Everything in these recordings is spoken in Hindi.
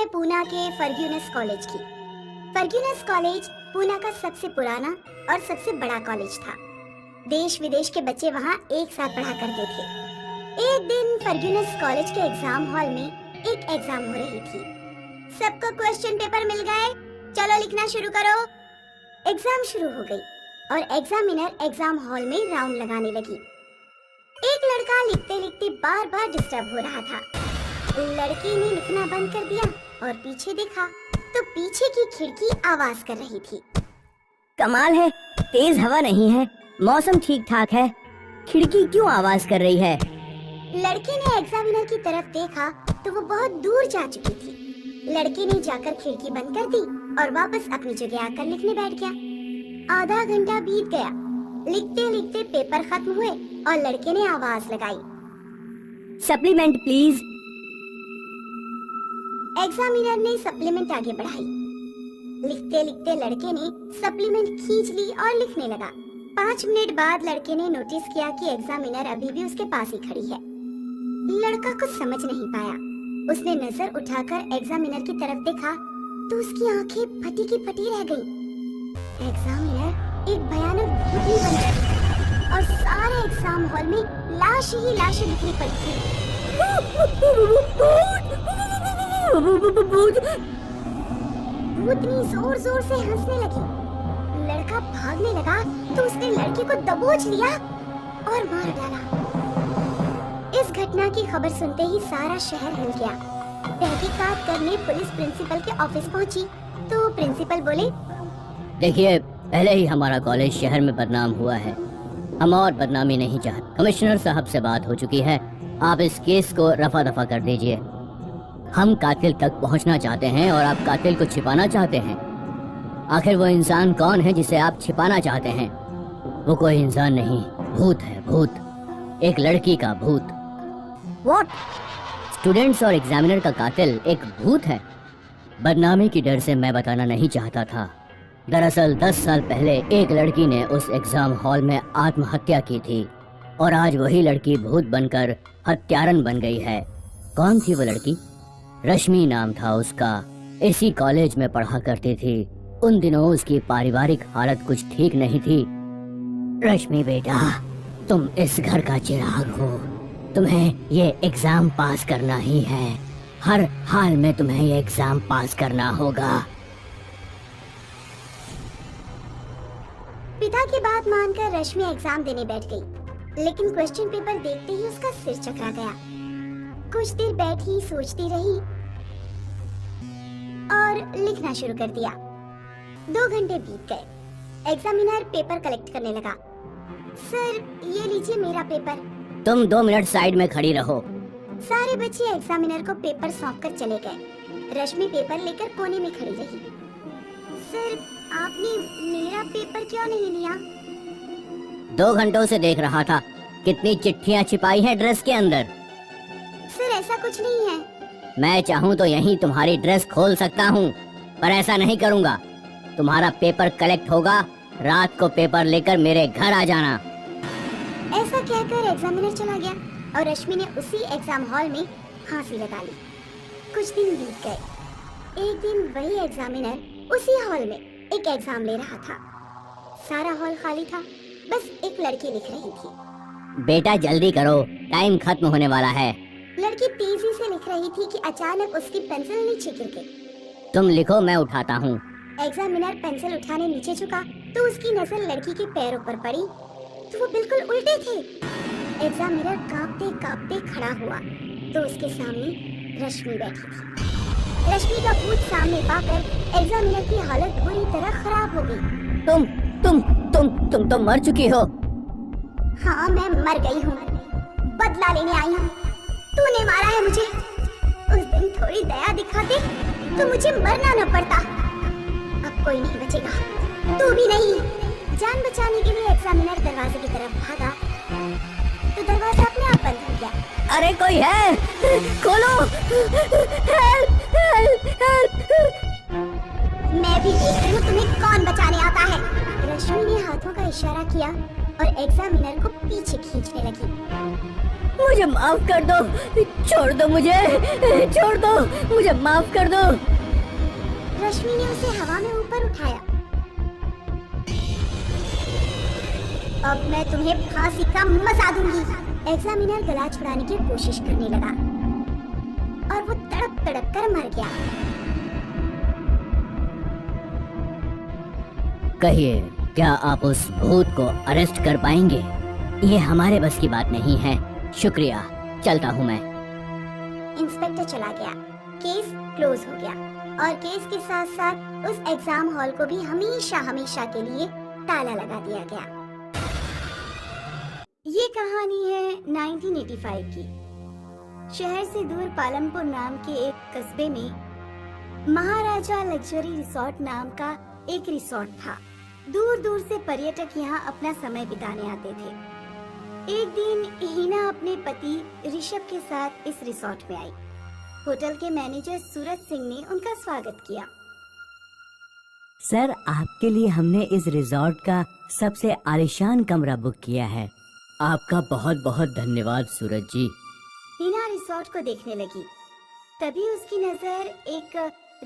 है पूना के फर्ग्यूनस कॉलेज की। फर्ग्यूनस कॉलेज पूना का सबसे पुराना और सबसे बड़ा कॉलेज था। देश विदेश के बच्चे वहाँ एक साथ पढ़ा करते थे। एक दिन फर्ग्यूनस कॉलेज के एग्जाम हॉल में एक एग्जाम हो रही थी। सबको क्वेश्चन पेपर मिल गए, चलो लिखना शुरू करो। एग्जाम शुरू हो गई और एग्जामिनर एग्जाम हॉल में राउंड लगाने लगी। एक लड़का लिखते लिखते बार बार डिस्टर्ब हो रहा था। लड़की ने लिखना बंद कर दिया और पीछे देखा तो पीछे की खिड़की आवाज कर रही थी। कमाल है, तेज हवा नहीं है, मौसम ठीक ठाक है, खिड़की क्यों आवाज कर रही है? लड़के ने एग्जामिनर की तरफ देखा तो वो बहुत दूर जा चुकी थी। लड़के ने जाकर खिड़की बंद कर दी और वापस अपनी जगह आकर लिखने बैठ गया। आधा घंटा बीत गया। लिखते लिखते पेपर खत्म हुए और लड़के ने आवाज लगाई, सप्लीमेंट प्लीज। एग्जामिनर ने सप्लीमेंट आगे बढ़ाई। लिखते लिखते लड़के ने सप्लीमेंट खींच ली और लिखने लगा। 5 मिनट बाद लड़के ने नोटिस किया कि एग्जामिनर अभी भी उसके पास ही खड़ी है। लड़का कुछ समझ नहीं पाया। उसने नजर उठाकर एग्जामिनर की तरफ देखा तो उसकी आंखें फटी की फटी रह गईं। एग्जामिनर एक भयानक भूतनी बन गई और सारे एग्जाम हॉल में लाश ही लाशें बिखरी पड़ी थी। भूतनी जोर जोर से हंसने लगी। लड़का भागने लगा तो उसने लड़के को दबोच लिया और मार डाला। इस घटना की खबर सुनते ही सारा शहर हिल गया। तहकीकात करने पुलिस प्रिंसिपल के ऑफिस पहुंची तो प्रिंसिपल बोले, देखिए, पहले ही हमारा कॉलेज शहर में बदनाम हुआ है, हम और बदनामी नहीं चाहते। कमिश्नर साहब से बात हो चुकी है, आप इस केस को रफा दफा कर दीजिए। हम कातिल तक पहुंचना चाहते हैं और आप कातिल को छिपाना चाहते हैं। आखिर वो इंसान कौन है जिसे आप छिपाना चाहते हैं? वो कोई इंसान नहीं, भूत है, भूत, एक लड़की का भूत। व्हाट? स्टूडेंट्स और एग्जामिनर का कातिल एक भूत है? बदनामी की डर से मैं बताना नहीं चाहता था। दरअसल 10 साल पहले एक लड़की ने उस एग्जाम हॉल में आत्महत्या की थी और आज वही लड़की भूत बनकर हत्यारन बन गई है। कौन थी वो लड़की? रश्मि नाम था उसका। इसी कॉलेज में पढ़ा करती थी। उन दिनों उसकी पारिवारिक हालत कुछ ठीक नहीं थी। रश्मि बेटा, तुम इस घर का चिराग हो, तुम्हें ये एग्जाम पास करना ही है। हर हाल में तुम्हें ये एग्जाम पास करना होगा। पिता की बात मानकर रश्मि एग्जाम देने बैठ गई, लेकिन क्वेश्चन पेपर देखते ही उसका सिर चकरा गया। कुछ देर बैठी सोचती रही और लिखना शुरू कर दिया। 2 घंटे बीत गए। एग्जामिनर पेपर कलेक्ट करने लगा। सर, ये लीजिए मेरा पेपर। तुम 2 मिनट साइड में खड़ी रहो। सारे बच्चे एग्जामिनर को पेपर सौंपकर चले गए। रश्मि पेपर लेकर कोने में खड़ी रही। सर, आपने मेरा पेपर क्यों नहीं लिया? 2 घंटों से देख रहा था। कितनी चिट्ठियाँ छिपाई हैं ड्रेस के अंदर। सर, ऐसा कुछ नहीं है। मैं चाहूँ तो यहीं तुम्हारी ड्रेस खोल सकता हूँ, पर ऐसा नहीं करूँगा। तुम्हारा पेपर कलेक्ट होगा, रात को पेपर लेकर मेरे घर आ जाना। ऐसा कहकर एग्जामिनर चला गया और रश्मि ने उसी एग्जाम हॉल में फांसी लगा ली। कुछ दिन बीत गए। एक दिन वही एग्जामिनर उसी हॉल में एक एग्जाम ले रहा था। सारा हॉल खाली था, बस एक लड़की लिख रही थी। बेटा जल्दी करो, टाइम खत्म होने वाला है। लड़की तेजी से लिख रही थी कि अचानक उसकी पेंसिल नीचे गिर गई। तुम लिखो, मैं उठाता हूँ। एग्जामिनर पेंसिल उठाने नीचे झुका तो उसकी नजर लड़की के पैरों पर पड़ी तो वो बिल्कुल उल्टे थे। एग्जामिनर कांपते कांपते खड़ा हुआ तो उसके सामने रश्मि बैठी थी। रश्मि का भूत सामने पाकर एग्जामिनर की हालत बुरी तरह खराब हो गई। तुम तो मर चुकी हो। हाँ, मैं मर गई हूँ, बदला लेने आई हूँ। तूने मारा है मुझे। उस दिन थोड़ी दया दिखाते तो मुझे मरना न पड़ता। अब कोई नहीं बचेगा, तू भी नहीं। जान बचाने के लिए एग्जामिनर दरवाजे की तरफ भागा तो दरवाजा अपने आप बंद हो गया। अरे कोई है, खोलो, हेल्प, हेल्प, हेल्प। मैं भी देख रही हूँ तुम्हें कौन बचाने आता है। रश्मि ने हाथों का इशारा किया और एग्जामिनर को पीछे खींचने लगी। मुझे माफ कर दो, छोड़ दो मुझे, छोड़ दो, मुझे माफ कर दो। रश्मि ने उसे हवा में ऊपर उठाया। अब मैं तुम्हें फांसी का मजा दूंगी। एग्जामिनर गला छुड़ाने की कोशिश करने लगा और वो तड़प तड़प कर मर गया। कहिए, क्या आप उस भूत को अरेस्ट कर पाएंगे? ये हमारे बस की बात नहीं है। शुक्रिया, चलता हूँ मैं। इंस्पेक्टर चला गया। केस क्लोज हो गया और केस के साथ साथ उस एग्जाम हॉल को भी हमेशा हमेशा के लिए ताला लगा दिया गया। ये कहानी है 1985 की। शहर से दूर पालमपुर नाम के एक कस्बे में महाराजा लग्जरी रिसोर्ट नाम का एक रिसोर्ट था। दूर दूर से पर्यटक यहाँ अपना समय बिताने आते थे। एक दिन हिना अपने पति ऋषभ के साथ इस रिसोर्ट में आई। होटल के मैनेजर सूरज सिंह ने उनका स्वागत किया। सर, आपके लिए हमने इस रिसोर्ट का सबसे आलीशान कमरा बुक किया है। आपका बहुत बहुत धन्यवाद सूरज जी। हिना रिसोर्ट को देखने लगी। तभी उसकी नजर एक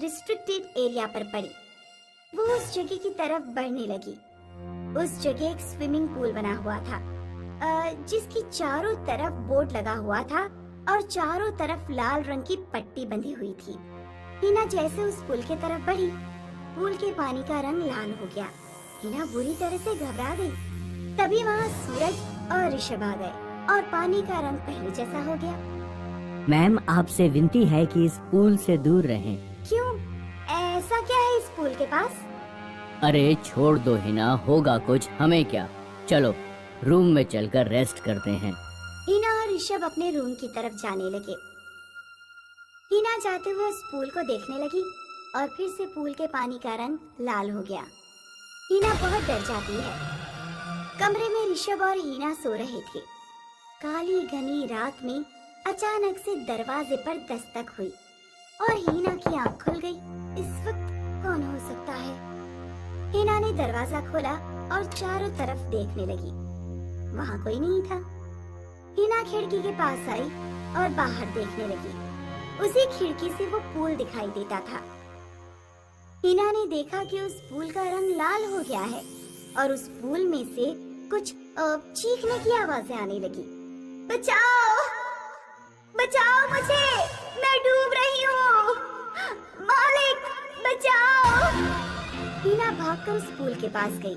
रिस्ट्रिक्टेड एरिया पर पड़ी। वो उस जगह की तरफ बढ़ने लगी। उस जगह एक स्विमिंग पूल बना हुआ था, जिसकी चारों तरफ बोर्ड लगा हुआ था और चारों तरफ लाल रंग की पट्टी बंधी हुई थी। हिना जैसे उस पुल के तरफ बढ़ी, पूल के पानी का रंग लाल हो गया। हिना बुरी तरह से घबरा गई। तभी वहाँ सूरज और ऋषभ आ गए और पानी का रंग पहले जैसा हो गया। मैम, आपसे विनती है कि इस पूल से दूर रहें। क्यों? ऐसा क्या है इस पूल के पास? अरे छोड़ दो हिना, होगा कुछ, हमें क्या। चलो रूम में चलकर रेस्ट करते हैं। हिना और ऋषभ अपने रूम की तरफ जाने लगे। हिना जाते हुए उस पूल को देखने लगी और फिर से पूल के पानी का रंग लाल हो गया। हिना बहुत डर जाती है। कमरे में ऋषभ और हिना सो रहे थे। काली घनी रात में अचानक से दरवाजे पर दस्तक हुई और हिना की आंख खुल गई। इस वक्त कौन हो सकता है? हिना ने दरवाजा खोला और चारों तरफ देखने लगी। वहाँ कोई नहीं था। हिना खिड़की के पास आई और बाहर देखने लगी। उसी खिड़की से वो पूल दिखाई देता था। हिना ने देखा कि उस पूल का रंग लाल हो गया है और उस पूल में से कुछ चीखने की आवाजें आने लगी। बचाओ, बचाओ मुझे, मैं डूब रही हूँ, मालिक बचाओ। हिना भागकर उस पूल के पास गई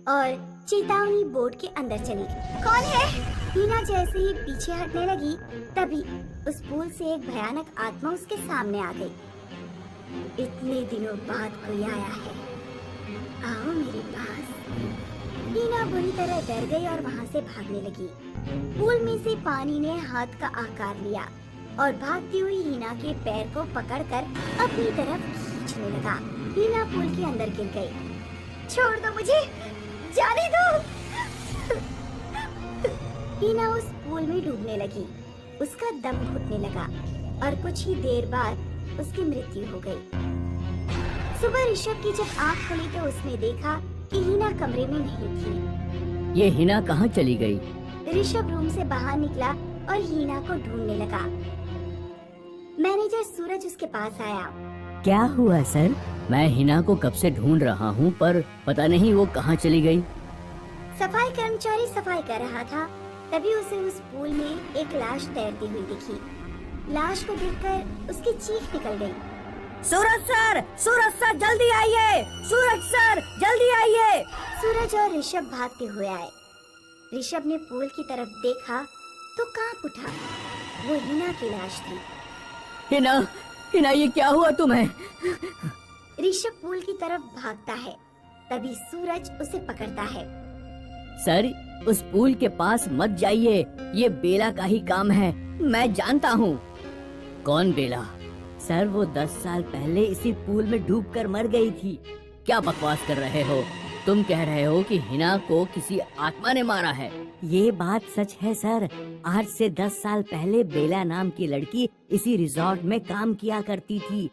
और चेतावनी बोर्ड के अंदर चली गई। कौन है? हिना जैसे ही पीछे हटने लगी, तभी उस पूल से एक भयानक आत्मा उसके सामने आ गई। इतने दिनों बाद कोई आया है, आओ मेरे पास। हिना बुरी तरह डर गई और वहाँ से भागने लगी। पूल में से पानी ने हाथ का आकार लिया और भागती हुई हिना के पैर को पकड़कर अपनी तरफ खींचने लगा। हिना पूल के अंदर गिर गई। छोड़ दो मुझे, जाने दो। हिना उस पूल में डूबने लगी। उसका दम घुटने लगा और कुछ ही देर बाद उसकी मृत्यु हो गई। सुबह ऋषभ की जब आँख खुली तो उसने देखा कि हिना कमरे में नहीं थी। ये हिना कहाँ चली गई? ऋषभ रूम से बाहर निकला और हिना को ढूंढने लगा। मैनेजर सूरज उसके पास आया। क्या हुआ सर? मैं हिना को कब से ढूंढ रहा हूँ, पर पता नहीं वो कहाँ चली गई। सफाई कर्मचारी सफाई कर रहा था। तभी उसे उस पूल में एक लाश तैरती हुई दिखी। लाश को देखकर उसकी चीख निकल गई। सूरज सर जल्दी आइए, सूरज सर जल्दी आइए। सूरज और ऋषभ भागते हुए आए। ऋषभ ने पूल की तरफ देखा तो कांप उठा। वो हिना की लाश थी। हिना ये क्या हुआ तुम्हें? ऋषभ पूल की तरफ भागता है। तभी सूरज उसे पकड़ता है। सर, उस पूल के पास मत जाइए, ये बेला का ही काम है, मैं जानता हूँ। कौन बेला? सर, वो 10 साल पहले इसी पूल में डूबकर मर गई थी। क्या बकवास कर रहे हो? तुम कह रहे हो कि हिना को किसी आत्मा ने मारा है? ये बात सच है सर। आज से 10 साल पहले बेला नाम की लड़की इसी रिजॉर्ट में काम किया करती थी।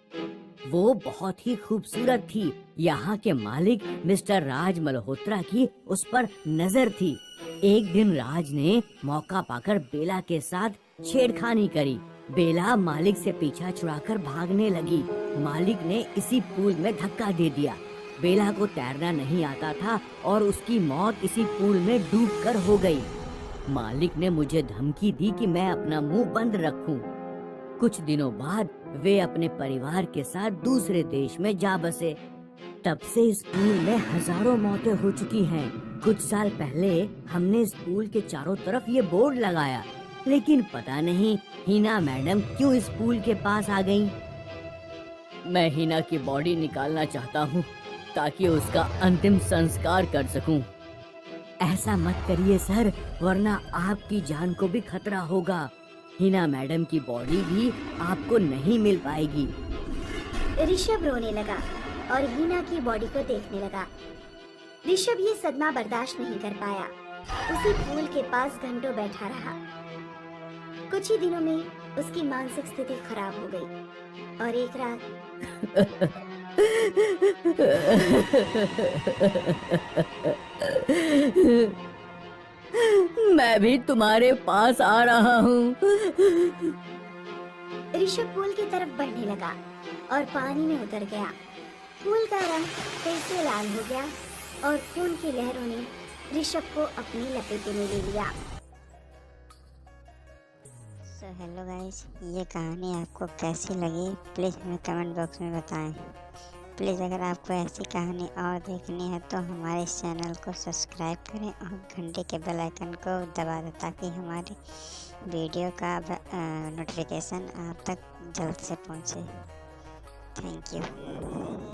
वो बहुत ही खूबसूरत थी। यहाँ के मालिक मिस्टर राज मल्होत्रा की उस पर नजर थी। एक दिन राज ने मौका पाकर बेला के साथ छेड़खानी करी। बेला मालिक से पीछा छुड़ाकर भागने लगी। मालिक ने इसी पूल में धक्का दे दिया। बेला को तैरना नहीं आता था और उसकी मौत इसी पूल में डूबकर हो गई। मालिक ने मुझे धमकी दी कि मैं अपना मुंह बंद रखूं। कुछ दिनों बाद वे अपने परिवार के साथ दूसरे देश में जा बसे। तब से इस पूल में हजारों मौतें हो चुकी हैं। कुछ साल पहले हमने इस पूल के चारों तरफ ये बोर्ड लगाया, लेकिन पता नहीं हिना मैडम क्यों इस पूल के पास आ गईं। मैं हिना की बॉडी निकालना चाहता हूँ ताकि उसका अंतिम संस्कार कर सकूं। ऐसा मत करिए सर, वरना आपकी जान को भी खतरा होगा। हिना मैडम की बॉडी भी आपको नहीं मिल पाएगी। ऋषभ रोने लगा और हिना की बॉडी को देखने लगा। ऋषभ ये सदमा बर्दाश्त नहीं कर पाया। उसी पूल के पास घंटों बैठा रहा। कुछ ही दिनों में उसकी मानसिक स्थिति खराब हो गई और एक रात मैं भी तुम्हारे पास आ रहा हूँ। ऋषभ पूल की तरफ बढ़ने लगा और पानी में उतर गया। पूल का रंग फिर से लाल हो गया और खून की लहरों ने ऋषभ को अपनी लपेटे में ले लिया। सो हेलो गाइस, ये कहानी आपको कैसी लगी प्लीज़ हमें कमेंट बॉक्स में बताएं। प्लीज़ अगर आपको ऐसी कहानी और देखनी है तो हमारे इस चैनल को सब्सक्राइब करें और घंटे के बेल आइकन को दबा दें ताकि हमारी वीडियो का नोटिफिकेशन आप तक जल्द से पहुंचे। Thank you.